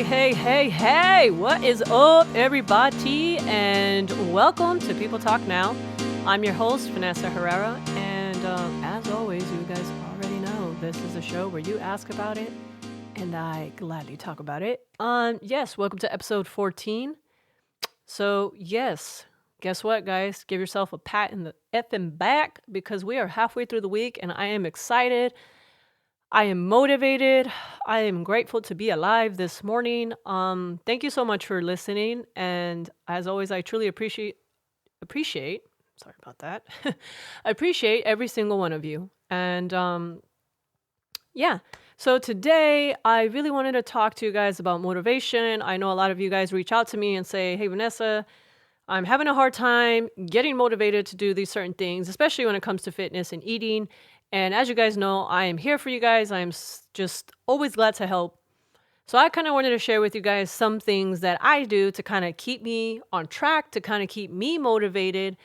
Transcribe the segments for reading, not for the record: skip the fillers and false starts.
Hey, what is up, everybody? And welcome to People Talk Now. I'm your host, Vanessa Herrera, and as always, you guys already know this is a show where you ask about it, and I gladly talk about it. Yes, welcome to episode 14. So, yes, guess what, guys? Give yourself a pat in the effing back because we are halfway through the week, and I am excited. I am motivated. I am grateful to be alive this morning. Thank you so much for listening. And as always, I truly appreciate, sorry about that. I appreciate every single one of you. And yeah, so today I really wanted to talk to you guys about motivation. I know a lot of you guys reach out to me and say, hey, Vanessa, I'm having a hard time getting motivated to do these certain things, especially when it comes to fitness and eating. And as you guys know, I am here for you guys. I'm just always glad to help. So I kind of wanted to share with you guys some things that I do to kind of keep me on track, to kind of keep me motivated.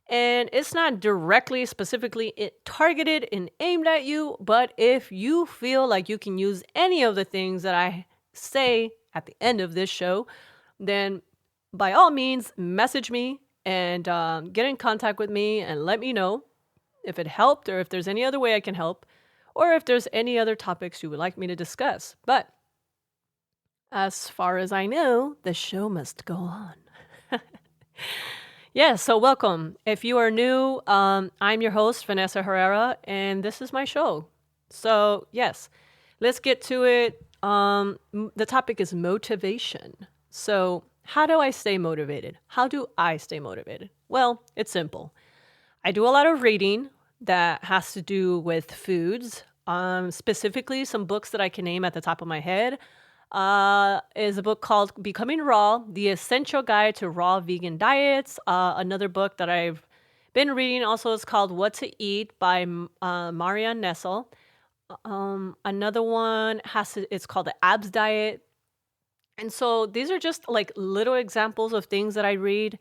And it's not directly, specifically targeted and aimed at you. But if you feel like you can use any of the things that I say at the end of this show, then by all means, message me and get in contact with me and let me know if it helped or if there's any other way I can help or if there's any other topics you would like me to discuss. But as far as I know, the show must go on. Yeah, so welcome. If you are new, I'm your host, Vanessa Herrera, and this is my show. So yes, let's get to it. The topic is motivation. So how do I stay motivated? How do I stay motivated? Well, it's simple. I do a lot of reading that has to do with foods. Specifically, some books that I can name at the top of my head is a book called Becoming Raw, The Essential Guide to Raw Vegan Diets. Another book that I've been reading also is called What to Eat by Marianne Nessel. Another one it's called The Abs Diet. And so these are just like little examples of things that I read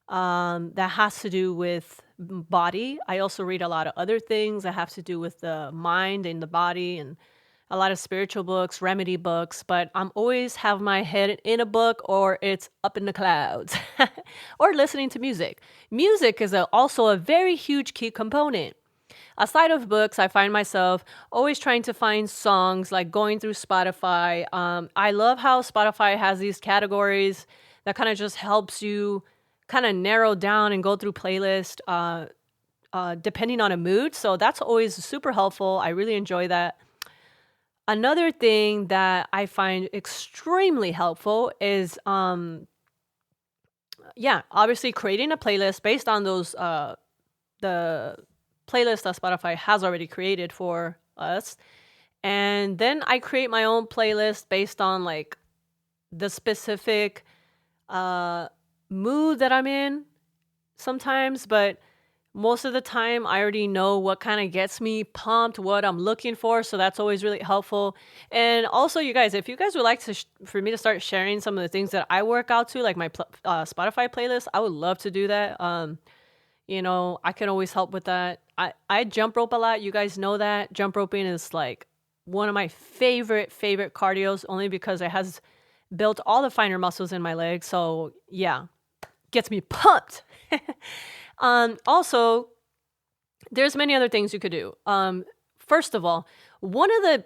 that has to do with body. I also read a lot of other things that have to do with the mind and the body and a lot of spiritual books, remedy books, but I'm always have my head in a book or it's up in the clouds or listening to music. Music is also a very huge key component. Aside of books, I find myself always trying to find songs, like going through Spotify. I love how Spotify has these categories that kind of just helps you kind of narrow down and go through playlist depending on a mood. So that's always super helpful. I really enjoy that. Another thing that I find extremely helpful is, obviously creating a playlist based on those, the playlist that Spotify has already created for us. And then I create my own playlist based on like the specific, mood that I'm in sometimes, but most of the time I already know what kind of gets me pumped, what I'm looking for. So that's always really helpful. And also, you guys, if you guys would like to for me to start sharing some of the things that I work out to, like my Spotify playlist, I would love to do that. I can always help with that. I jump rope a lot. You guys know that jump roping is like one of my favorite cardios, only because it has built all the finer muscles in my legs. So yeah, gets me pumped. Also, there's many other things you could do. First of all, one of the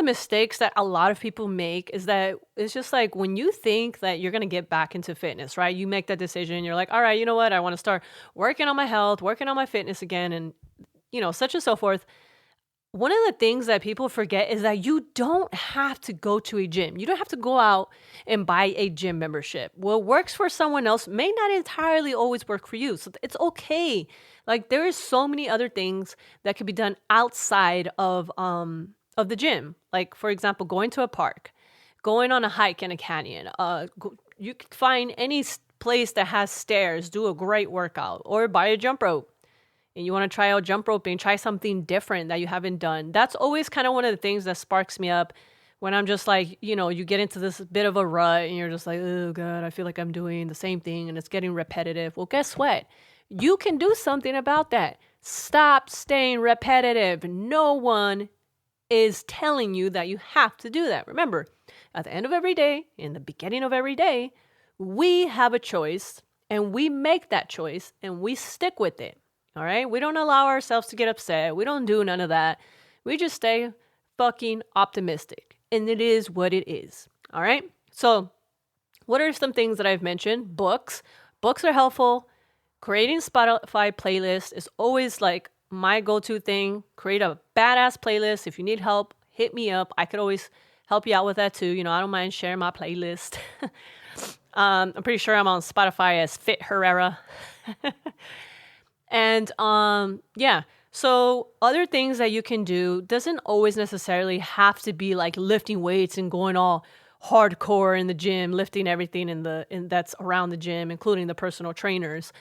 mistakes that a lot of people make is that it's just like when you think that you're going to get back into fitness, right? You make that decision. You're like, all right, you know what? I want to start working on my health, working on my fitness again, and such and so forth. One of the things that people forget is that you don't have to go to a gym. You don't have to go out and buy a gym membership. What works for someone else may not entirely always work for you. So it's okay. Like there is so many other things that could be done outside of the gym. Like for example, going to a park, going on a hike in a canyon. You can find any place that has stairs, do a great workout, or buy a jump rope. And you want to try out jump roping, try something different that you haven't done. That's always kind of one of the things that sparks me up when I'm just like, you get into this bit of a rut and you're just like, oh God, I feel like I'm doing the same thing and it's getting repetitive. Well, guess what? You can do something about that. Stop staying repetitive. No one is telling you that you have to do that. Remember, at the end of every day, in the beginning of every day, we have a choice and we make that choice and we stick with it. All right. We don't allow ourselves to get upset. We don't do none of that. We just stay fucking optimistic. And it is what it is. All right. So what are some things that I've mentioned? Books. Books are helpful. Creating Spotify playlist is always like my go-to thing. Create a badass playlist. If you need help, hit me up. I could always help you out with that too. You know, I don't mind sharing my playlist. I'm pretty sure I'm on Spotify as Fit Herrera. And yeah, so other things that you can do doesn't always necessarily have to be like lifting weights and going all hardcore in the gym, lifting everything in that's around the gym, including the personal trainers.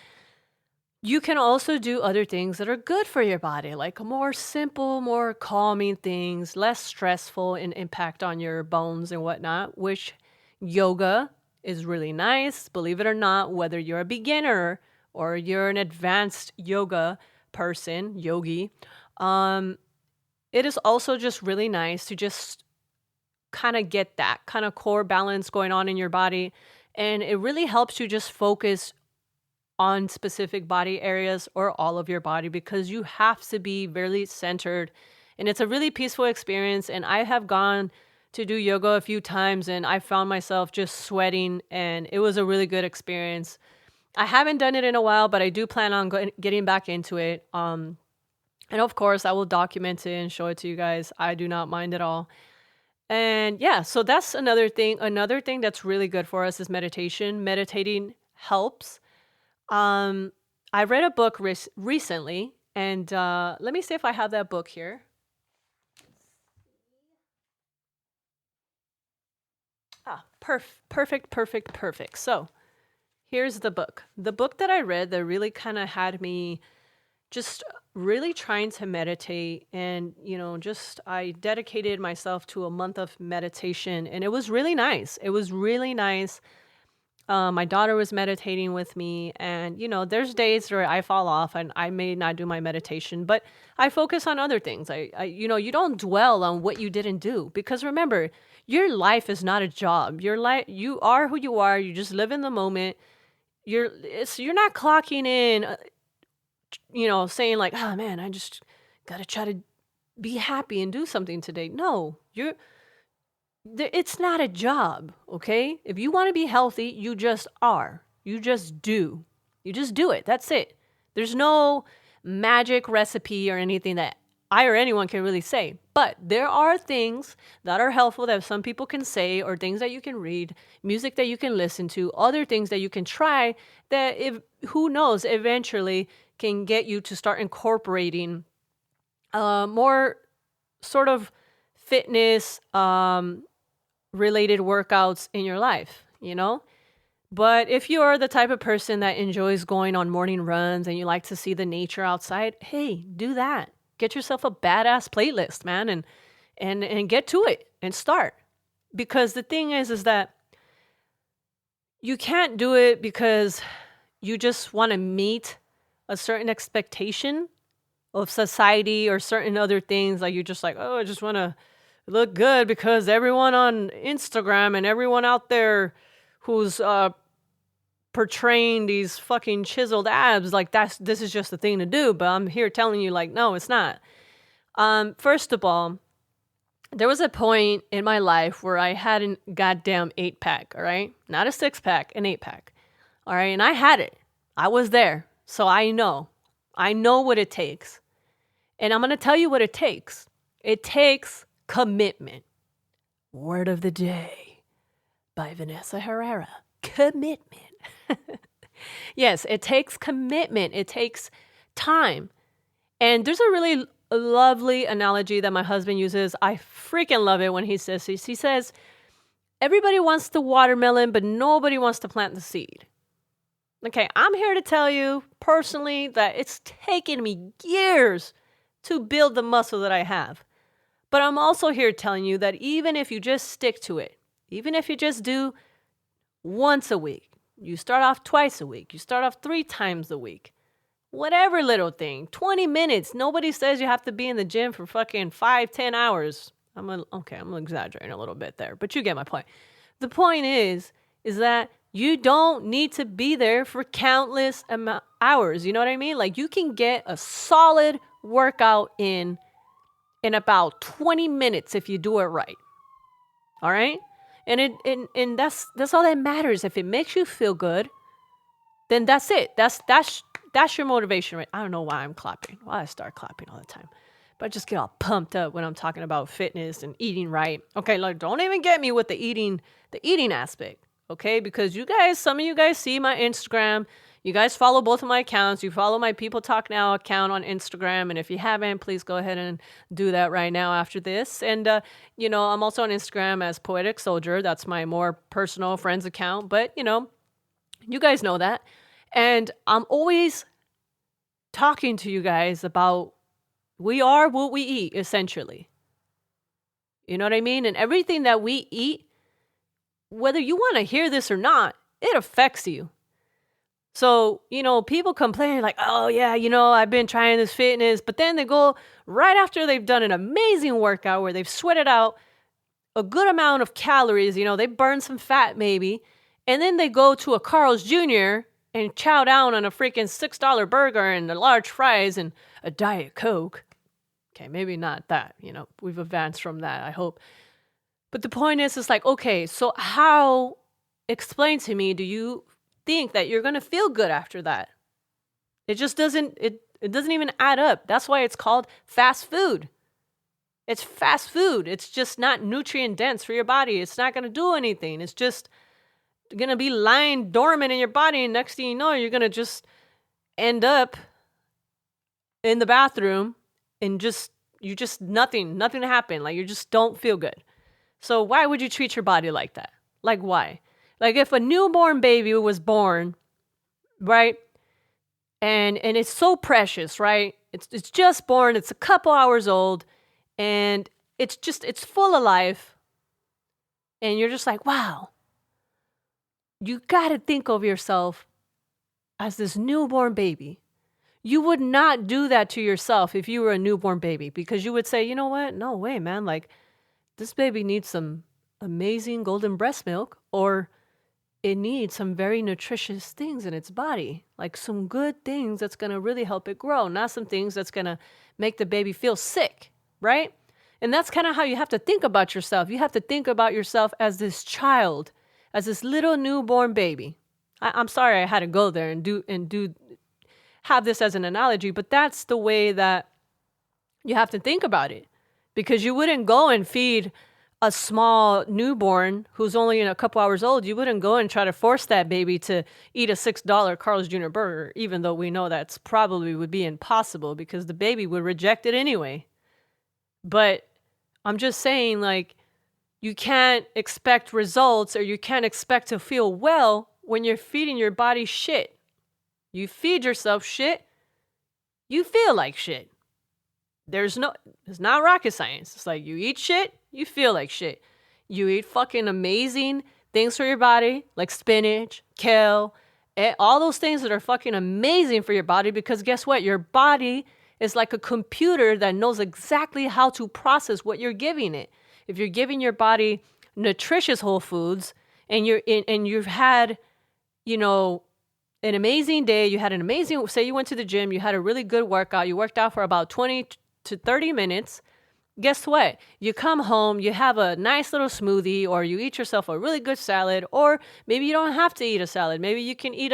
You can also do other things that are good for your body, like more simple, more calming things, less stressful in impact on your bones and whatnot, which yoga is really nice. Believe it or not, whether you're a beginner or you're an advanced yoga person, yogi, it is also just really nice to just kind of get that kind of core balance going on in your body. And it really helps you just focus on specific body areas or all of your body, because you have to be very centered. And it's a really peaceful experience. And I have gone to do yoga a few times and I found myself just sweating, and it was a really good experience. I haven't done it in a while, but I do plan on getting back into it. And of course, I will document it and show it to you guys. I do not mind at all. And yeah, so that's another thing. Another thing that's really good for us is meditation. Meditating helps. I read a book recently, and let me see if I have that book here. Perfect. So here's the book. The book that I read that really kind of had me just really trying to meditate, and, you know, just I dedicated myself to a month of meditation, and it was really nice. It was really nice. My daughter was meditating with me, and, you know, there's days where I fall off and I may not do my meditation, but I focus on other things. You know, you don't dwell on what you didn't do, because remember, your life is not a job. Your life, you are who you are. You just live in the moment. You're not clocking in, you know, saying like, oh man, I just got to try to be happy and do something today. No, it's not a job, okay? If you want to be healthy, you just are. You just do. You just do it. That's it. There's no magic recipe or anything that I or anyone can really say. But there are things that are helpful that some people can say, or things that you can read, music that you can listen to, other things that you can try that, if who knows, eventually can get you to start incorporating more sort of fitness related workouts in your life, you know? But if you are the type of person that enjoys going on morning runs and you like to see the nature outside, hey, do that. Get yourself a badass playlist, man, and get to it and start. Because the thing is that you can't do it because you just want to meet a certain expectation of society or certain other things. Like you're just like, oh, I just want to look good because everyone on Instagram and everyone out there who's portraying these fucking chiseled abs, like this is just the thing to do. But I'm here telling you, like, no, it's not. First of all, there was a point in my life where I had a goddamn 8-pack, all right? Not a 6-pack, an 8-pack. All right, and I had it. I was there. So I know what it takes. And I'm going to tell you what it takes. It takes commitment. Word of the day by Vanessa Herrera. Commitment. Yes, it takes commitment. It takes time. And there's a really lovely analogy that my husband uses. I freaking love it when he says this. He says, everybody wants the watermelon, but nobody wants to plant the seed. Okay, I'm here to tell you personally that it's taken me years to build the muscle that I have. But I'm also here telling you that even if you just stick to it, even if you just do once a week, you start off twice a week, you start off 3 times a week, whatever little thing, 20 minutes. Nobody says you have to be in the gym for fucking 5-10 hours. I'm exaggerating a little bit there, but you get my point. The point is that you don't need to be there for countless hours. You know what I mean? Like, you can get a solid workout in about 20 minutes if you do it right. All right? And that's all that matters. If it makes you feel good, then that's it. That's your motivation, right? I don't know why I'm clapping. Why I start clapping all the time. But I just get all pumped up when I'm talking about fitness and eating right. Okay, like, don't even get me with the eating aspect. Okay, because some of you guys see my Instagram. You guys follow both of my accounts. You follow my People Talk Now account on Instagram. And if you haven't, please go ahead and do that right now after this. And, I'm also on Instagram as Poetic Soldier. That's my more personal friends account. But, you guys know that. And I'm always talking to you guys about we are what we eat, essentially. You know what I mean? And everything that we eat, whether you want to hear this or not, it affects you. So, people complain like, oh, yeah, I've been trying this fitness. But then they go right after they've done an amazing workout where they've sweated out a good amount of calories. They burn some fat maybe. And then they go to a Carl's Jr. and chow down on a freaking $6 burger and a large fries and a Diet Coke. Okay, maybe not that. We've advanced from that, I hope. But the point is, it's like, okay, so how, explain to me, do you think that you're going to feel good after that? It just doesn't, it doesn't even add up. That's why it's called fast food. It's fast food. It's just not nutrient dense for your body. It's not going to do anything. It's just going to be lying dormant in your body. And next thing you know, you're going to just end up in the bathroom and nothing happened. Like, you just don't feel good. So why would you treat your body like that? Like, why? Like, if a newborn baby was born, right? And it's so precious, right? It's just born. It's a couple hours old. And it's full of life. And you're just like, wow. You got to think of yourself as this newborn baby. You would not do that to yourself if you were a newborn baby, because you would say, you know what? No way, man. Like, this baby needs some amazing golden breast milk, or it needs some very nutritious things in its body, like some good things that's going to really help it grow, not some things that's going to make the baby feel sick, right? And that's kind of how you have to think about yourself. You have to think about yourself as this child, as this little newborn baby. I'm sorry I had to go there and have this as an analogy, but that's the way that you have to think about it. Because you wouldn't go and feed a small newborn who's only a couple hours old. You wouldn't go and try to force that baby to eat a $6 Carl's Jr. burger, even though we know that's probably would be impossible because the baby would reject it anyway. But I'm just saying, like, you can't expect results, or you can't expect to feel well when you're feeding your body shit. You feed yourself shit, you feel like shit. It's not rocket science. It's like, you eat shit, you feel like shit. You eat fucking amazing things for your body, like spinach, kale, all those things that are fucking amazing for your body, because guess what? Your body is like a computer that knows exactly how to process what you're giving it. If you're giving your body nutritious whole foods and you've had, an amazing day, say you went to the gym, you had a really good workout, you worked out for about 20 to 30 minutes, guess what? You come home, you have a nice little smoothie, or you eat yourself a really good salad, or maybe you don't have to eat a salad. Maybe you can eat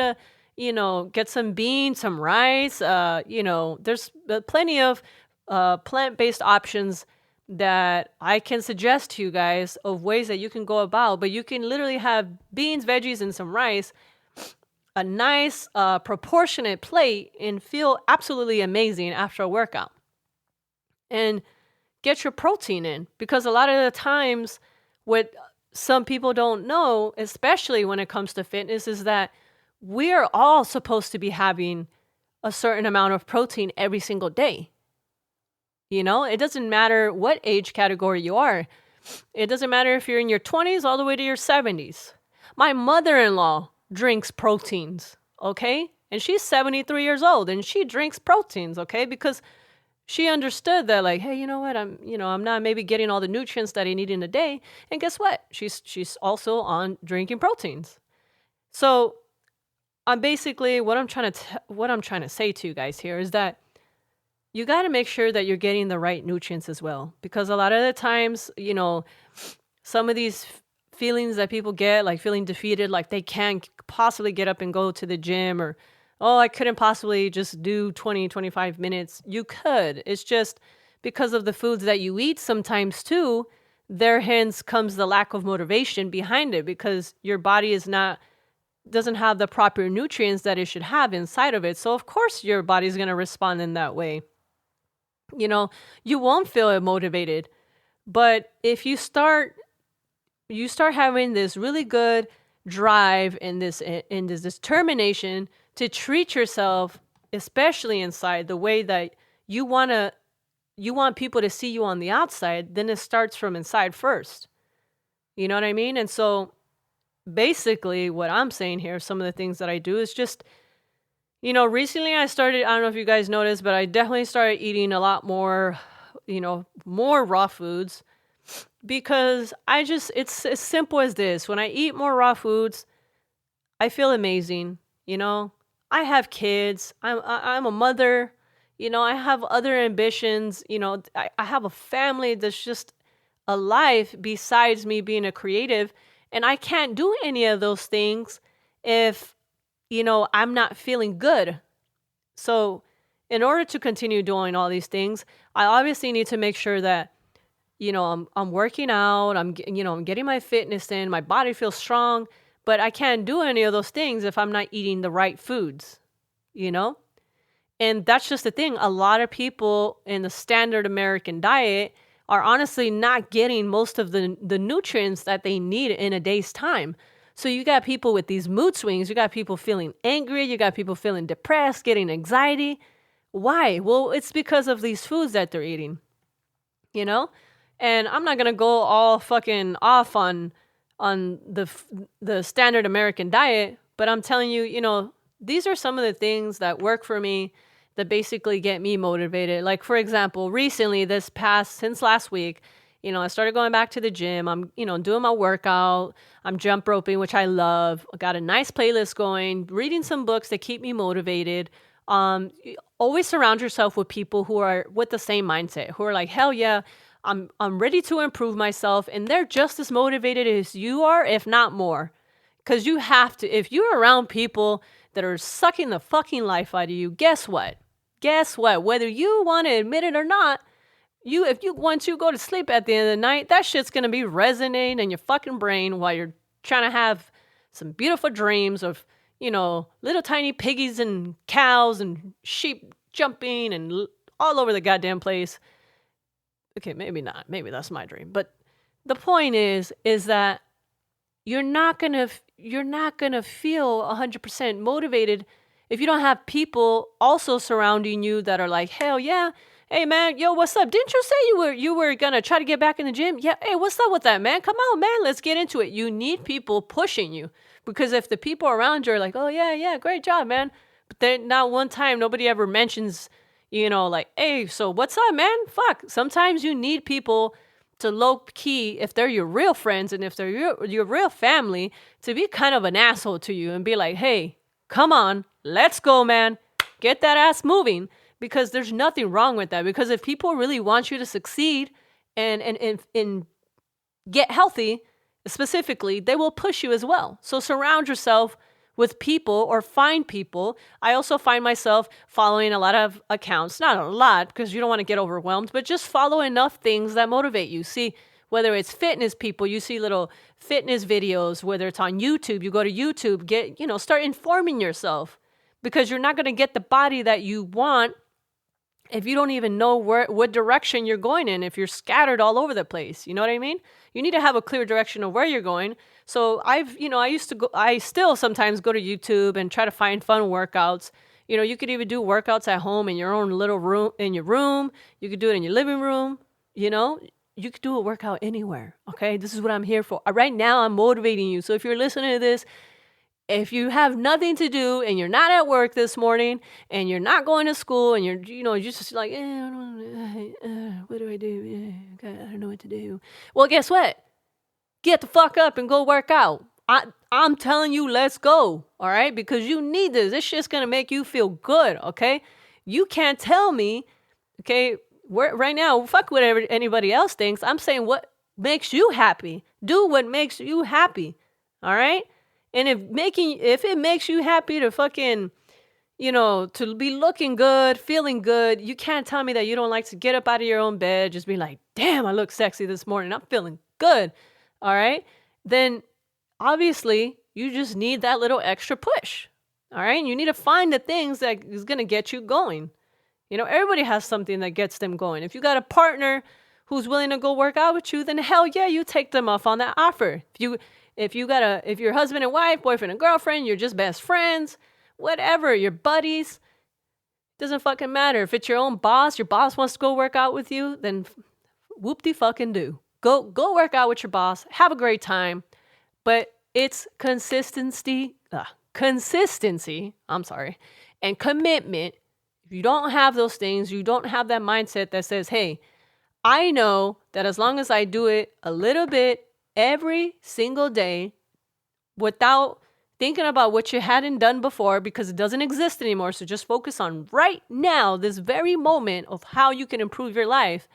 get some beans, some rice. There's plenty of plant-based options that I can suggest to you guys of ways that you can go about, but you can literally have beans, veggies, and some rice, a nice proportionate plate, and feel absolutely amazing after a workout. And get your protein in, because a lot of the times what some people don't know, especially when it comes to fitness, is that we are all supposed to be having a certain amount of protein every single day. It doesn't matter what age category you are. It doesn't matter if you're in your 20s all the way to your 70s. My mother-in-law drinks proteins, okay? And she's 73 years old and she drinks proteins, okay? Because She understood that, like, hey, you know what? I'm not maybe getting all the nutrients that I need in a day. And guess what? She's also on drinking proteins. So I'm basically what I'm trying to say to you guys here is that you got to make sure that you're getting the right nutrients as well, because a lot of the times, some of these feelings that people get, like feeling defeated, like they can't possibly get up and go to the gym, or, oh, I couldn't possibly just do 20, 25 minutes. You could. It's just because of the foods that you eat sometimes too, there hence comes the lack of motivation behind it, because your body doesn't have the proper nutrients that it should have inside of it. So of course your body's going to respond in that way. You won't feel motivated. But if you start having this really good drive and this determination to treat yourself, especially inside, the way that you want people to see you on the outside, then it starts from inside first. You know what I mean? And so basically what I'm saying here, some of the things that I do is just, recently I don't know if you guys noticed, but I definitely started eating a lot more, more raw foods, because it's as simple as this. When I eat more raw foods, I feel amazing. I have kids. I'm a mother. I have other ambitions. I have a family that's just a life besides me being a creative. And I can't do any of those things if, I'm not feeling good. So in order to continue doing all these things, I obviously need to make sure that, I'm working out, I'm getting my fitness in, my body feels strong, but I can't do any of those things if I'm not eating the right foods, And that's just the thing. A lot of people in the standard American diet are honestly not getting most of the nutrients that they need in a day's time. So you got people with these mood swings, you got people feeling angry, you got people feeling depressed, getting anxiety. Why? Well, it's because of these foods that they're eating, And I'm not going to go all fucking off on the standard American diet, but I'm telling you, these are some of the things that work for me, that basically get me motivated. Like, for example, recently, since last week, I started going back to the gym. I'm, doing my workout. I'm jump roping, which I love. I got a nice playlist going, reading some books that keep me motivated. Always surround yourself with people who are with the same mindset, who are like, hell yeah, I'm ready to improve myself. And they're just as motivated as you are, if not more. Because you have to, if you're around people that are sucking the fucking life out of you, guess what? Whether you want to admit it or not, once you go to sleep at the end of the night, that shit's going to be resonating in your fucking brain while you're trying to have some beautiful dreams of, little tiny piggies and cows and sheep jumping and all over the goddamn place. Okay, maybe not. Maybe that's my dream. But the point is that you're not going to feel 100% motivated if you don't have people also surrounding you that are like, hell yeah, hey man, yo, what's up? Didn't you say you were gonna try to get back in the gym? Yeah, hey, what's up with that, man? Come on, man, let's get into it. You need people pushing you, because if the people around you are like, oh yeah, great job, man, but then not one time nobody ever mentions, like, hey, so what's up, man? Fuck. Sometimes you need people to low key, if they're your real friends and if they're your real family, to be kind of an asshole to you and be like, hey, come on, let's go, man. Get that ass moving, because there's nothing wrong with that. Because if people really want you to succeed and get healthy, specifically, they will push you as well. So surround yourself with people, or find people. I also find myself following a lot of accounts, not a lot because you don't want to get overwhelmed, but just follow enough things that motivate you. See, whether it's fitness people, you see little fitness videos, whether it's on YouTube, you go to YouTube, start informing yourself, because you're not going to get the body that you want if you don't even know what direction you're going in, if you're scattered all over the place. You know what I mean? You need to have a clear direction of where you're going. So I still sometimes go to YouTube and try to find fun workouts. You could even do workouts at home in your own little room, in your room. You could do it in your living room. You could do a workout anywhere. Okay. This is what I'm here for. Right now, I'm motivating you. So if you're listening to this, If you have nothing to do and you're not at work this morning and you're not going to school and you're just like, what do I do? I don't know what to do. Well, guess what? Get the fuck up and go work out. I'm telling you, let's go. All right? Because you need this. This shit's going to make you feel good. Okay? You can't tell me, okay, right now, fuck whatever anybody else thinks. I'm saying what makes you happy. Do what makes you happy. All right? And if it makes you happy to fucking, to be looking good, feeling good, you can't tell me that you don't like to get up out of your own bed, just be like, damn, I look sexy this morning. I'm feeling good. All right. Then obviously you just need that little extra push. All right. And you need to find the things that is going to get you going. Everybody has something that gets them going. If you got a partner who's willing to go work out with you, then hell yeah, you take them up on that offer. If you're husband and wife, boyfriend and girlfriend, you're just best friends, whatever, you're buddies, doesn't fucking matter. If it's your own boss, your boss wants to go work out with you, then whoop-de-fucking-do. Go work out with your boss, have a great time, but it's consistency, and commitment. If you don't have those things, you don't have that mindset that says, hey, I know that as long as I do it a little bit every single day without thinking about what you hadn't done before because it doesn't exist anymore. So just focus on right now, this very moment of how you can improve your life,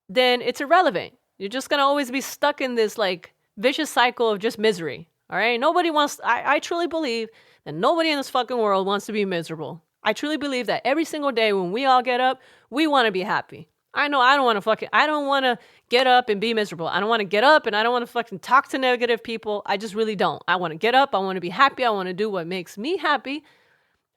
then it's irrelevant. You're just going to always be stuck in this like vicious cycle of just misery. All right. I truly believe that nobody in this fucking world wants to be miserable. I truly believe that every single day when we all get up, we want to be happy. I know I don't want to get up and be miserable. I don't want to get up and I don't want to fucking talk to negative people. I just really don't. I want to get up. I want to be happy. I want to do what makes me happy.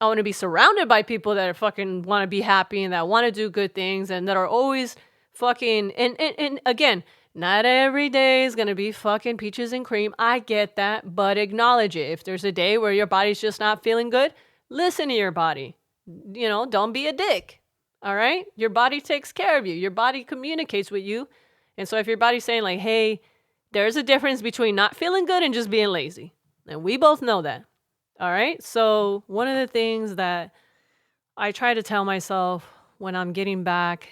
I want to be surrounded by people that are fucking want to be happy and that want to do good things and that are always fucking, and again, not every day is going to be fucking peaches and cream. I get that, but acknowledge it. If there's a day where your body's just not feeling good, listen to your body. Don't be a dick. All right? Your body takes care of you. Your body communicates with you. And so if your body's saying like, hey, there's a difference between not feeling good and just being lazy. And we both know that. All right? So one of the things that I try to tell myself when I'm getting back,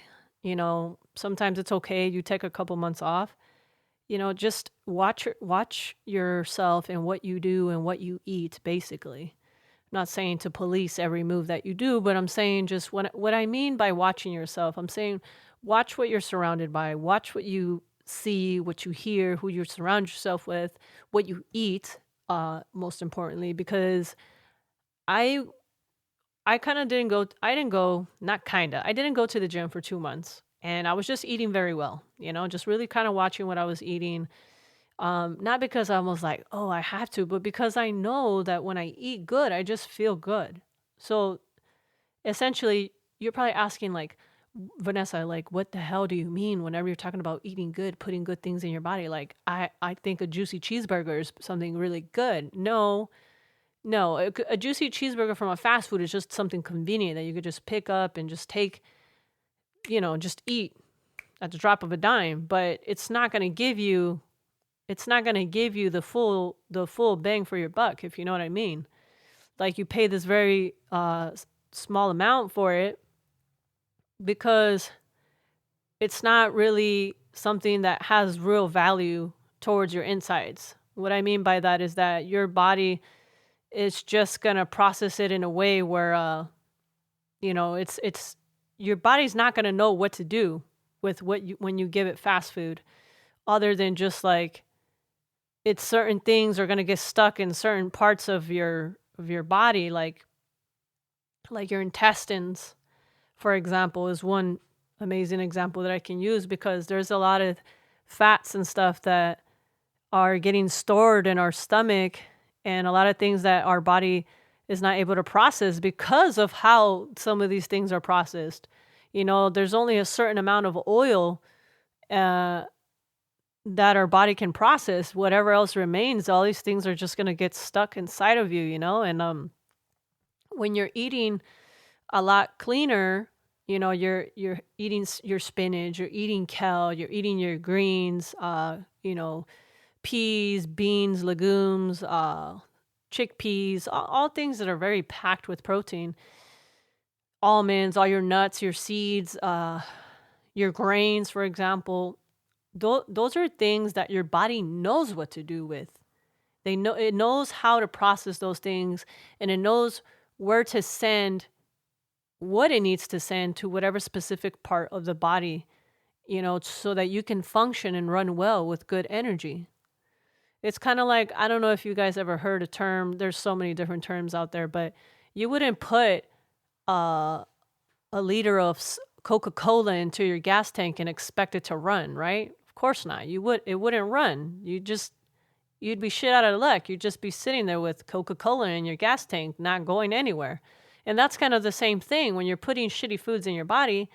sometimes it's okay. You take a couple months off. Just watch yourself and what you do and what you eat, basically. I'm not saying to police every move that you do, but I'm saying just what I mean by watching yourself. I'm saying watch what you're surrounded by. Watch what you see, what you hear, who you surround yourself with, what you eat, most importantly, because I didn't go to the gym for 2 months and I was just eating very well, just really kind of watching what I was eating. Not because I was like, oh, I have to, but because I know that when I eat good, I just feel good. So essentially, you're probably asking like, Vanessa, like, what the hell do you mean whenever you're talking about eating good, putting good things in your body? Like, I think a juicy cheeseburger is something really good. No, a juicy cheeseburger from a fast food is just something convenient that you could just pick up and just take, just eat at the drop of a dime. But it's not going to give you the full bang for your buck, if you know what I mean. Like you pay this very small amount for it because it's not really something that has real value towards your insides. What I mean by that is that your body is just gonna process it in a way where it's your body's not gonna know what to do with when you give it fast food, other than just like it's certain things are gonna get stuck in certain parts of your body, like your intestines, for example, is one amazing example that I can use because there's a lot of fats and stuff that are getting stored in our stomach and a lot of things that our body is not able to process because of how some of these things are processed. There's only a certain amount of oil that our body can process. Whatever else remains, all these things are just going to get stuck inside of you, and when you're eating a lot cleaner, you're eating your spinach, you're eating kale, you're eating your greens, peas, beans, legumes, chickpeas, all things that are very packed with protein. Almonds, all your nuts, your seeds, your grains, for example. Those are things that your body knows what to do with. It knows how to process those things, and it knows where to send what it needs to send to whatever specific part of the body, so that you can function and run well with good energy. It's kind of like, I don't know if you guys ever heard a term. There's so many different terms out there, but you wouldn't put a liter of Coca-Cola into your gas tank and expect it to run, right? Of course not. It wouldn't run. You'd be shit out of luck. You'd just be sitting there with Coca-Cola in your gas tank, not going anywhere. And that's kind of the same thing when you're putting shitty foods in your body.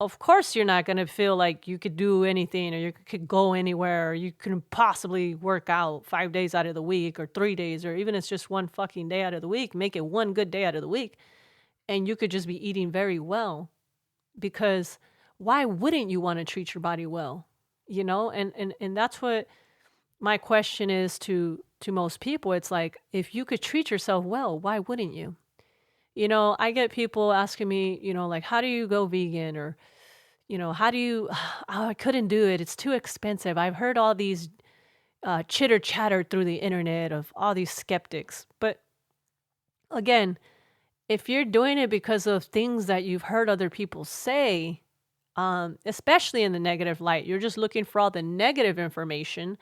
Of course, you're not going to feel like you could do anything, or you could go anywhere, or you could possibly work out 5 days out of the week, or 3 days, or even if it's just one fucking day out of the week, make it one good day out of the week. And you could just be eating very well, because why wouldn't you want to treat your body well? And that's what my question is to most people. It's like, if you could treat yourself well, why wouldn't you? I get people asking me, like, how do you go vegan? Or, how do you, I couldn't do it. It's too expensive. I've heard all these chitter chatter through the internet of all these skeptics. But again, if you're doing it because of things that you've heard other people say, especially in the negative light, you're just looking for all the negative information,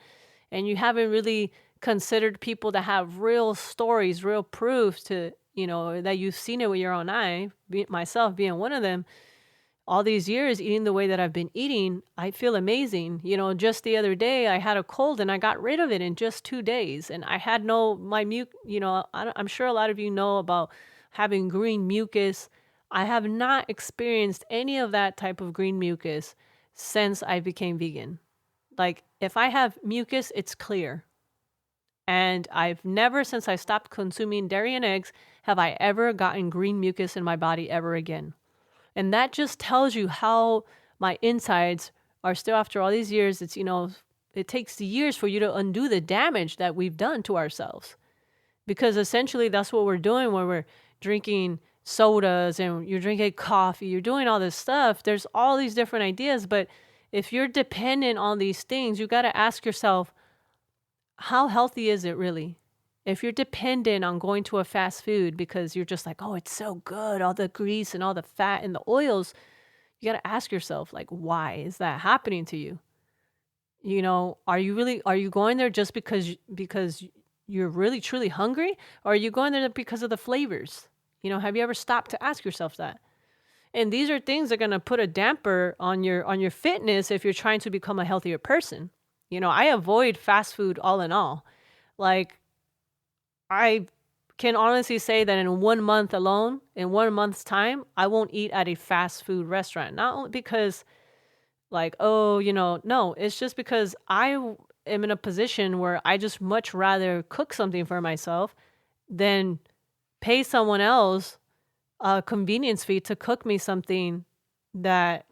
and you haven't really considered people that have real stories, real proof to, that you've seen it with your own eye, myself being one of them. All these years eating the way that I've been eating, I feel amazing. Just the other day I had a cold and I got rid of it in just 2 days. And I had I'm sure a lot of you know about having green mucus. I have not experienced any of that type of green mucus since I became vegan. Like, if I have mucus, it's clear. And I've never, since I stopped consuming dairy and eggs, have I ever gotten green mucus in my body ever again. And that just tells you how my insides are still, after all these years. It's, it takes years for you to undo the damage that we've done to ourselves. Because essentially that's what we're doing when we're drinking sodas and you're drinking coffee, you're doing all this stuff. There's all these different ideas, but if you're dependent on these things, you got to ask yourself, how healthy is it really? If you're dependent on going to a fast food because you're just like, oh, it's so good, all the grease and all the fat and the oils, you got to ask yourself, like, why is that happening to you? Are you going there just because you're really truly hungry? Or are you going there because of the flavors? Have you ever stopped to ask yourself that? And these are things that are going to put a damper on your fitness if you're trying to become a healthier person. I avoid fast food all in all. Like, I can honestly say that in 1 month alone, in 1 month's time, I won't eat at a fast food restaurant. Not only because, like, no, it's just because I am in a position where I just much rather cook something for myself than pay someone else a convenience fee to cook me something that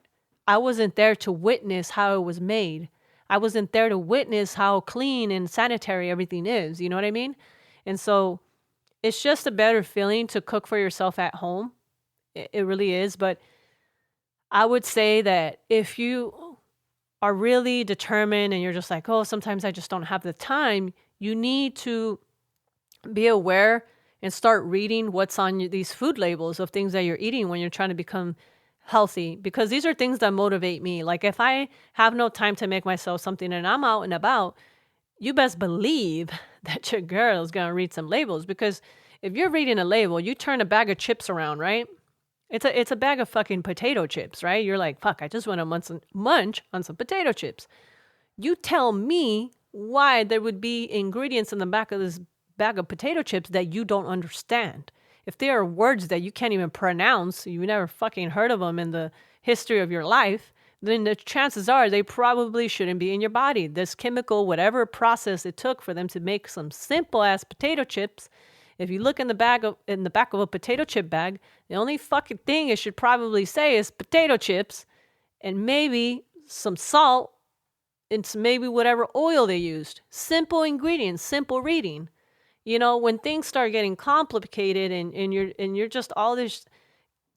I wasn't there to witness how it was made. I wasn't there to witness how clean and sanitary everything is. You know what I mean? And so it's just a better feeling to cook for yourself at home. It really is. But I would say that if you are really determined and you're just like, oh, sometimes I just don't have the time, you need to be aware and start reading what's on these food labels of things that you're eating when you're trying to become healthy, because these are things that motivate me. Like, if I have no time to make myself something and I'm out and about, you best believe that your girl is going to read some labels, because if you're reading a label, you turn a bag of chips around, right? It's a bag of fucking potato chips, right? You're like, fuck, I just want to munch on some potato chips. You tell me why there would be ingredients in the back of this bag of potato chips that you don't understand. If there are words that you can't even pronounce, you never fucking heard of them in the history of your life, then the chances are they probably shouldn't be in your body. This chemical, whatever process it took for them to make some simple ass potato chips, if you look in the back of a potato chip bag, the only fucking thing it should probably say is potato chips and maybe some salt and maybe whatever oil they used. Simple ingredients, simple reading. When things start getting complicated and you're just all these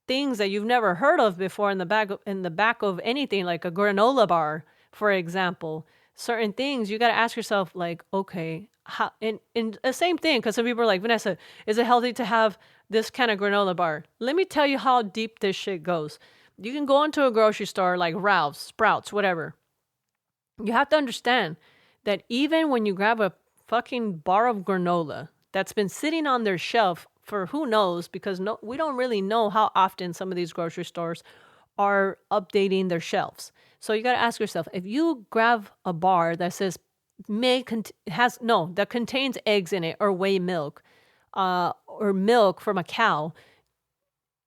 things that you've never heard of before in the back of anything like a granola bar, for example, certain things you got to ask yourself like, okay, how and the same thing, because some people are like, Vanessa, is it healthy to have this kind of granola bar? Let me tell you how deep this shit goes. You can go into a grocery store like Ralph's, Sprouts, whatever. You have to understand that even when you grab a fucking bar of granola that's been sitting on their shelf for who knows, because we don't really know how often some of these grocery stores are updating their shelves. So you got to ask yourself, if you grab a bar that says that contains eggs in it or whey milk, or milk from a cow,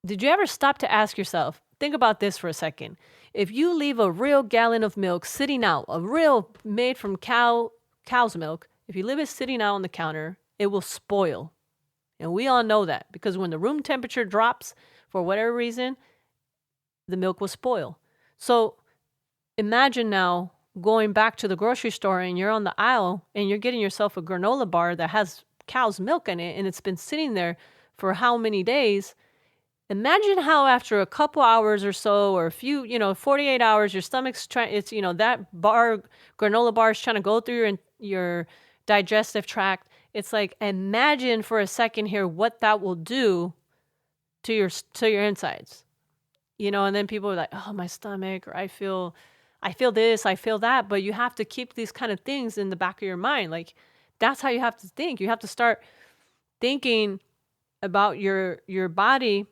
did you ever stop to ask yourself, think about this for a second. If you leave a real gallon of milk sitting out, a real made from cow's milk, if you leave it sitting out on the counter, it will spoil. And we all know that because when the room temperature drops for whatever reason, the milk will spoil. So imagine now going back to the grocery store and you're on the aisle and you're getting yourself a granola bar that has cow's milk in it and it's been sitting there for how many days. Imagine how after a couple hours or so, or a few, 48 hours, your stomach's trying, that granola bar is trying to go through your digestive tract. It's like, imagine for a second here what that will do to your insides, and then people are like, oh, my stomach, or I feel this, I feel that. But you have to keep these kind of things in the back of your mind. Like, that's how you have to think. You have to start thinking about your body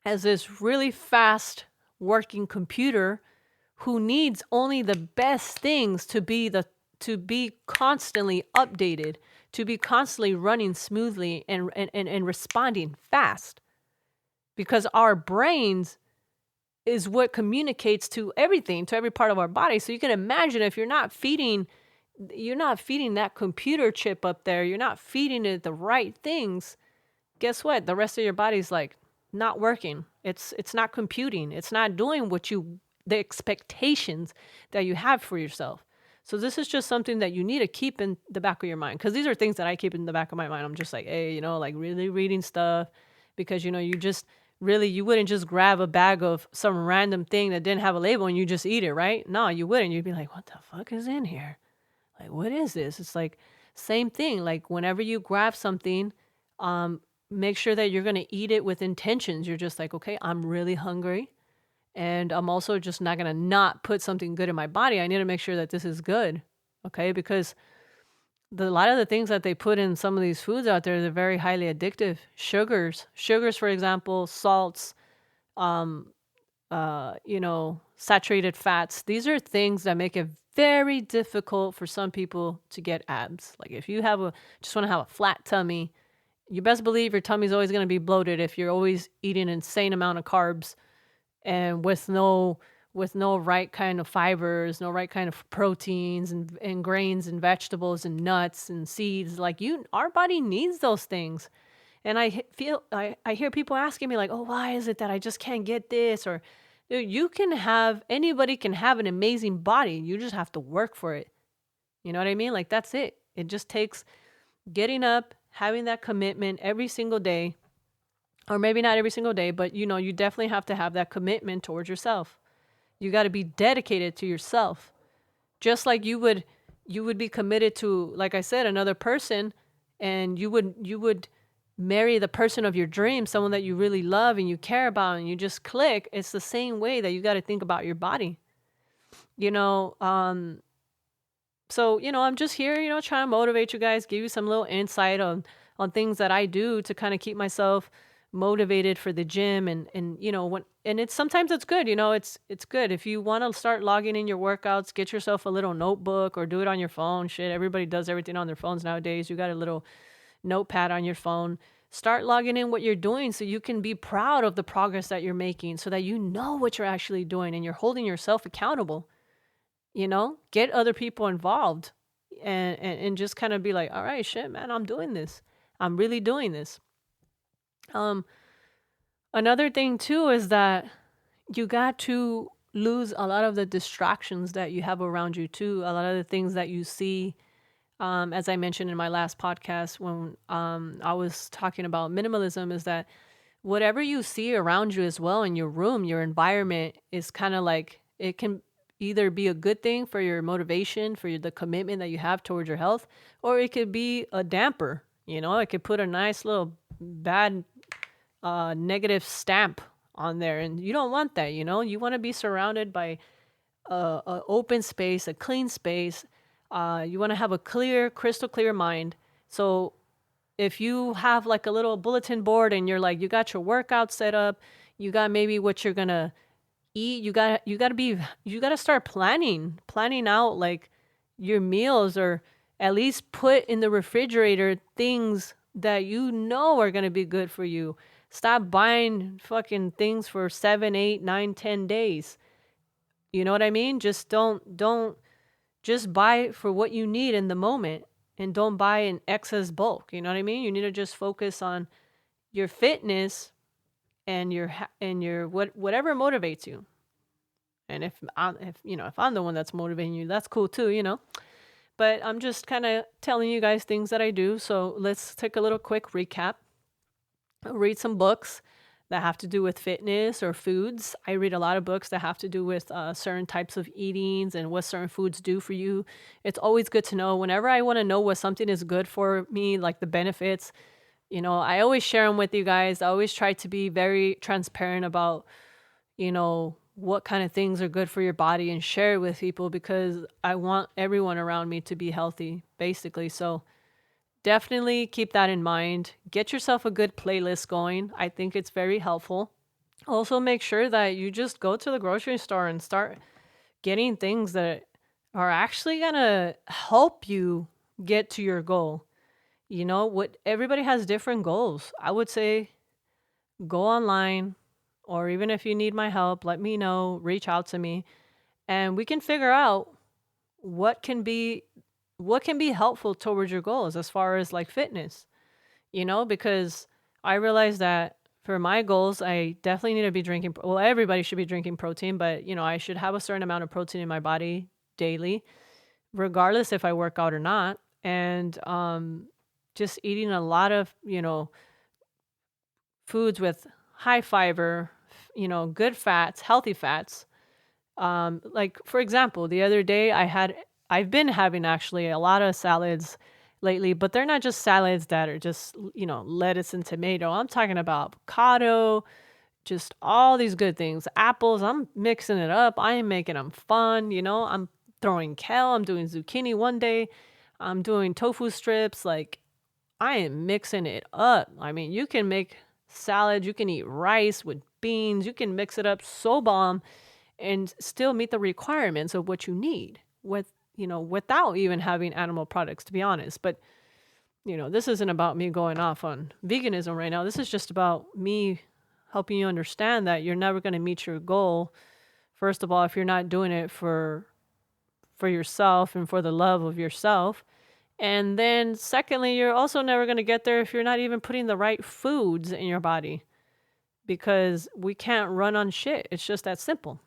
as this really fast working computer who needs only the best things to be constantly updated, to be constantly running smoothly and responding fast. Because our brains is what communicates to everything, to every part of our body. So you can imagine if you're not feeding that computer chip up there, you're not feeding it the right things, guess what? The rest of your body's like, not working. It's not computing. It's not doing the expectations that you have for yourself. So this is just something that you need to keep in the back of your mind. Because these are things that I keep in the back of my mind. I'm just like, hey, like really reading stuff. Because, you wouldn't just grab a bag of some random thing that didn't have a label and you just eat it, right? No, you wouldn't. You'd be like, what the fuck is in here? Like, what is this? It's like, same thing. Like, whenever you grab something, make sure that you're going to eat it with intentions. You're just like, okay, I'm really hungry. And I'm also just not going to not put something good in my body. I need to make sure that this is good. Okay. Because a lot of the things that they put in some of these foods out there, they're very highly addictive. Sugars, for example, salts, saturated fats. These are things that make it very difficult for some people to get abs. Like if you just want to have a flat tummy, you best believe your tummy's always going to be bloated if you're always eating an insane amount of carbs and with no right kind of fibers, no right kind of proteins and grains and vegetables and nuts and seeds. Like our body needs those things. And I hear people asking me like, oh, why is it that I just can't get this? Or anybody can have an amazing body. You just have to work for it. You know what I mean? Like that's it. It just takes getting up, having that commitment every single day, or maybe not every single day, but you definitely have to have that commitment towards yourself. You got to be dedicated to yourself. Just like you would be committed to, like I said, another person, and you would marry the person of your dreams, someone that you really love and you care about and you just click. It's the same way that you got to think about your body. So, I'm just here, trying to motivate you guys, give you some little insight on things that I do to kind of keep myself motivated for the gym. And sometimes it's good, it's good. If you want to start logging in your workouts, get yourself a little notebook or do it on your phone. Shit, everybody does everything on their phones nowadays. You got a little notepad on your phone. Start logging in what you're doing so you can be proud of the progress that you're making, so that you know what you're actually doing and you're holding yourself accountable. Get other people involved and just kind of be like, all right, shit, man, I'm doing this. I'm really doing this. Another thing too is that you got to lose a lot of the distractions that you have around you too. A lot of the things that you see as I mentioned in my last podcast when I was talking about minimalism, is that whatever you see around you as well in your room, your environment is kind of like it can either be a good thing for your motivation, for the commitment that you have towards your health, or it could be a damper. It could put a nice little bad negative stamp on there, and you don't want that. You want to be surrounded by a open space, a clean space. You want to have a clear, crystal clear mind. So if you have like a little bulletin board and you're like, you got your workout set up, you got maybe what you're gonna eat, you gotta start planning out like your meals, or at least put in the refrigerator things that you know are gonna be good for you. Stop buying fucking things for 7, 8, 9, 10 days. You know what I mean? Just don't just buy for what you need in the moment, and don't buy in excess bulk. You know what I mean? You need to just focus on your fitness and your whatever motivates you. And if I'm the one that's motivating you, that's cool too. But I'm just kind of telling you guys things that I do. So let's take a little quick recap. I'll read some books that have to do with fitness or foods. I read a lot of books that have to do with certain types of eatings and what certain foods do for you. It's always good to know. Whenever I want to know what something is good for me, like the benefits, I always share them with you guys. I always try to be very transparent about, what kind of things are good for your body, and share it with people, because I want everyone around me to be healthy, basically. So definitely keep that in mind. Get yourself a good playlist going. I think it's very helpful. Also, make sure that you just go to the grocery store and start getting things that are actually going to help you get to your goal. What everybody has different goals. I would say go online, or even if you need my help, let me know, reach out to me, and we can figure out what can be helpful towards your goals as far as like fitness, because I realize that for my goals, I definitely need to be drinking. Well, everybody should be drinking protein, but I should have a certain amount of protein in my body daily, regardless if I work out or not. And just eating a lot of, foods with high fiber, good fats, healthy fats. Like for example, the other day I've been having actually a lot of salads lately, but they're not just salads that are just, lettuce and tomato. I'm talking about avocado, just all these good things. Apples, I'm mixing it up. I am making them fun. I'm throwing kale, I'm doing zucchini one day, I'm doing tofu strips. Like, I am mixing it up. I mean, you can make salad, you can eat rice with beans, you can mix it up so bomb and still meet the requirements of what you need without even having animal products, to be honest. But this isn't about me going off on veganism right now. This is just about me helping you understand that you're never going to meet your goal, first of all, if you're not doing it for yourself and for the love of yourself. And then secondly, you're also never going to get there if you're not even putting the right foods in your body, because we can't run on shit. It's just that simple.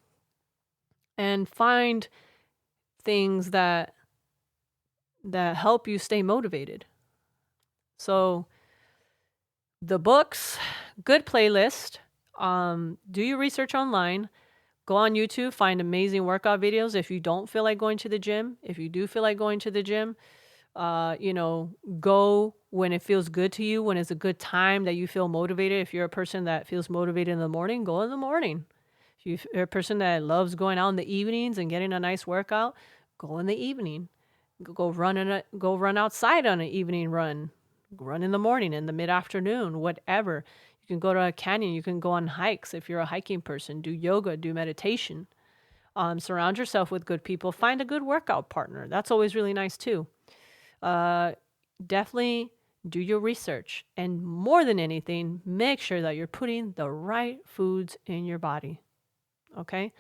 And find things that help you stay motivated. So the books, good playlist, do your research online, go on YouTube, find amazing workout videos. If you don't feel like going to the gym, if you do feel like going to the gym, go when it feels good to you, when it's a good time that you feel motivated. If you're a person that feels motivated in the morning, go in the morning. If you're a person that loves going out in the evenings and getting a nice workout, go in the evening. Go run outside on an evening run. Run in the morning, in the mid-afternoon, whatever. You can go to a canyon. You can go on hikes if you're a hiking person. Do yoga, do meditation. Surround yourself with good people. Find a good workout partner. That's always really nice too. Definitely do your research. And more than anything, make sure that you're putting the right foods in your body. Okay?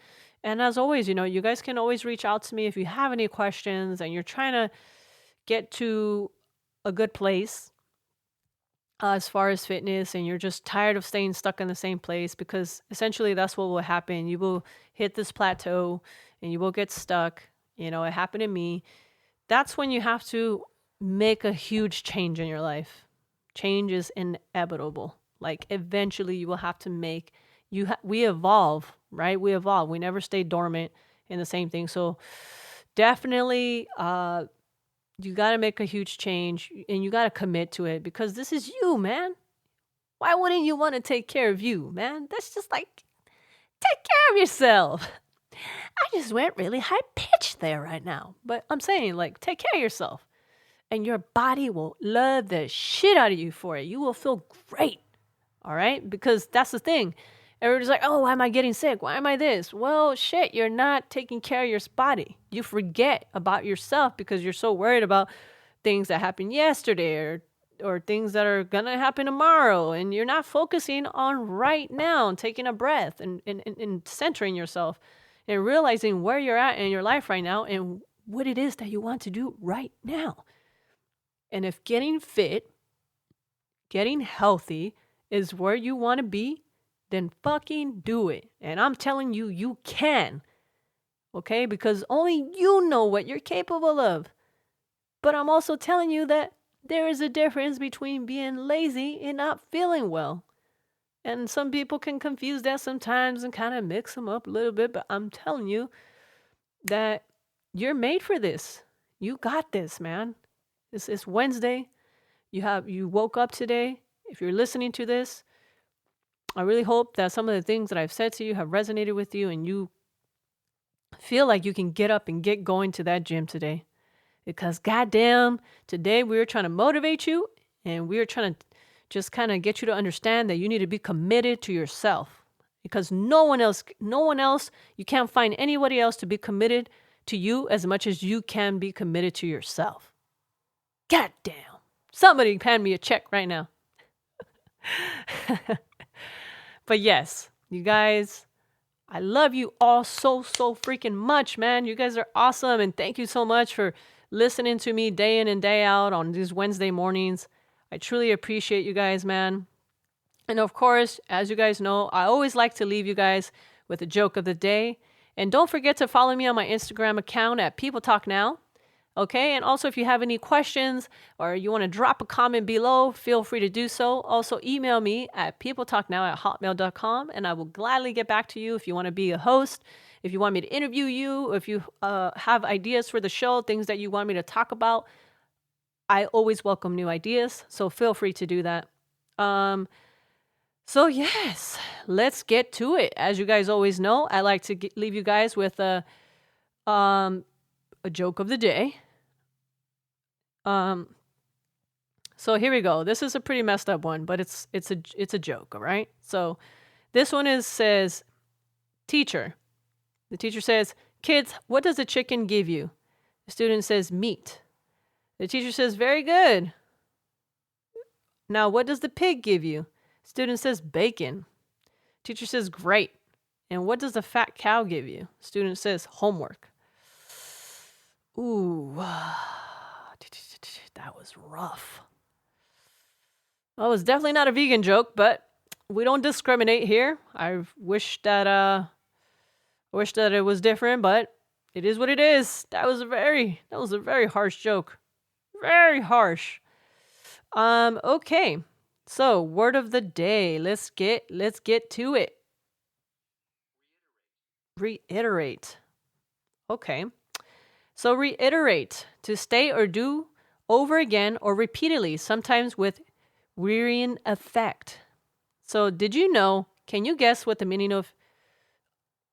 And as always, you guys can always reach out to me if you have any questions and you're trying to get to a good place as far as fitness, and you're just tired of staying stuck in the same place, because essentially that's what will happen. You will hit this plateau and you will get stuck. It happened to me. That's when you have to make a huge change in your life. Change is inevitable. Like eventually you will have to make we evolve, right? We evolve. We never stay dormant in the same thing. So definitely you got to make a huge change and you got to commit to it because this is you, man. Why wouldn't you want to take care of you, man? That's just like take care of yourself. I just went really high pitched there right now. But I'm saying, like, take care of yourself. And your body will love the shit out of you for it. You will feel great. All right? Because that's the thing. Everybody's like, oh, why am I getting sick? Why am I this? Well, shit, you're not taking care of your body. You forget about yourself because you're so worried about things that happened yesterday or things that are going to happen tomorrow. And you're not focusing on right now and taking a breath and centering yourself and realizing where you're at in your life right now and what it is that you want to do right now. And if getting fit, getting healthy is where you want to be, then fucking do it. And I'm telling you, you can. Okay? Because only you know what you're capable of. But I'm also telling you that there is a difference between being lazy and not feeling well. And some people can confuse that sometimes and kind of mix them up a little bit. But I'm telling you that you're made for this. You got this, man. It's Wednesday. You woke up today. If you're listening to this, I really hope that some of the things that I've said to you have resonated with you and you feel like you can get up and get going to that gym today. Because goddamn, today we're trying to motivate you and we're trying to just kind of get you to understand that you need to be committed to yourself. Because no one else, you can't find anybody else to be committed to you as much as you can be committed to yourself. Goddamn. Somebody hand me a check right now. But yes, you guys, I love you all so freaking much, man. You guys are awesome. And thank you so much for listening to me day in and day out on these Wednesday mornings. I truly appreciate you guys, man. And of course, as you guys know, I always like to leave you guys with a joke of the day. And don't forget to follow me on my Instagram account at People Talk Now. Okay, and also if you have any questions or you want to drop a comment below, feel free to do so. Also email me at peopletalknow@hotmail.com and I will gladly get back to you if you want to be a host, if you want me to interview you, if you have ideas for the show, things that you want me to talk about. I always welcome new ideas, so feel free to do that. So yes, let's get to it. As you guys always know, I like to leave you guys with a joke of the day. So here we go. This is a pretty messed up one, but it's a joke, all right? So this one says, teacher. The teacher says, kids, what does a chicken give you? The student says, meat. The teacher says, very good. Now, what does the pig give you? Student says, bacon. Teacher says, great. And what does the fat cow give you? Student says, homework. Ooh. That was rough. Well, it was definitely not a vegan joke, but we don't discriminate here. I wish that it was different, but it is what it is. That was a very harsh joke. Very harsh. Okay. So, word of the day. Let's get to it. Reiterate. Okay. So reiterate, to say or do over again or repeatedly, sometimes with wearying effect. So did you know, can you guess what the meaning of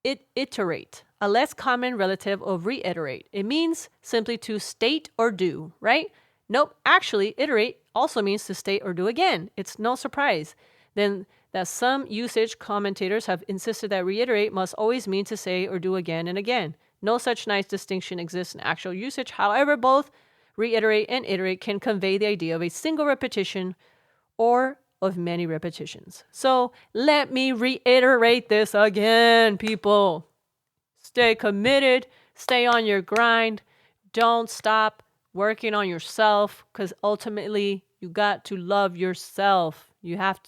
iterate, a less common relative of reiterate? It means simply to state or do, right? Nope, actually, iterate also means to state or do again. It's no surprise then that some usage commentators have insisted that reiterate must always mean to say or do again and again. No such nice distinction exists in actual usage. However, both reiterate and iterate can convey the idea of a single repetition or of many repetitions. So let me reiterate this again, people. Stay committed. Stay on your grind. Don't stop working on yourself because ultimately you got to love yourself.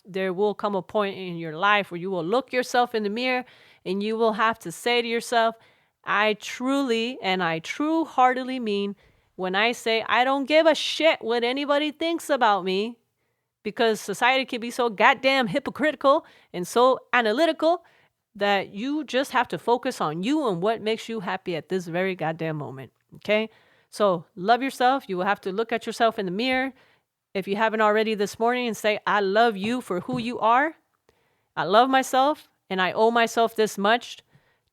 There will come a point in your life where you will look yourself in the mirror and you will have to say to yourself, I truly and I true-heartedly mean when I say I don't give a shit what anybody thinks about me, because society can be so goddamn hypocritical and so analytical that you just have to focus on you and what makes you happy at this very goddamn moment. Okay? So love yourself. You will have to look at yourself in the mirror if you haven't already this morning and say, I love you for who you are. I love myself and I owe myself this much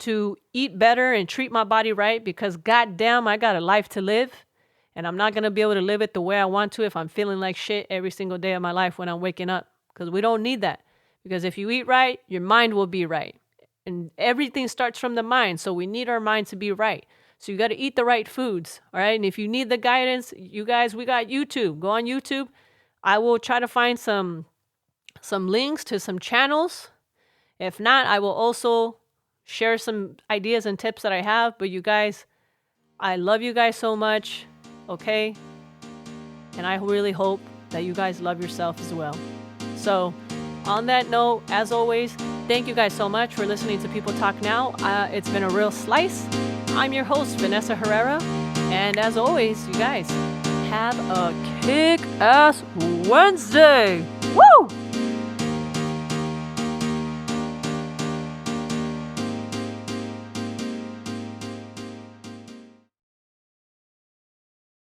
to eat better and treat my body right, because goddamn, I got a life to live. And I'm not going to be able to live it the way I want to if I'm feeling like shit every single day of my life when I'm waking up. Because we don't need that. Because if you eat right, your mind will be right. And everything starts from the mind. So we need our mind to be right. So you got to eat the right foods. All right. And if you need the guidance, you guys, we got YouTube. Go on YouTube. I will try to find some links to some channels. If not, I will also share some ideas and tips that I have. But you guys, I love you guys so much. Okay? And I really hope that you guys love yourself as well. So, on that note, as always, thank you guys so much for listening to People Talk Now. It's been a real slice. I'm your host, Vanessa Herrera. And as always, you guys, have a kick-ass Wednesday. Woo!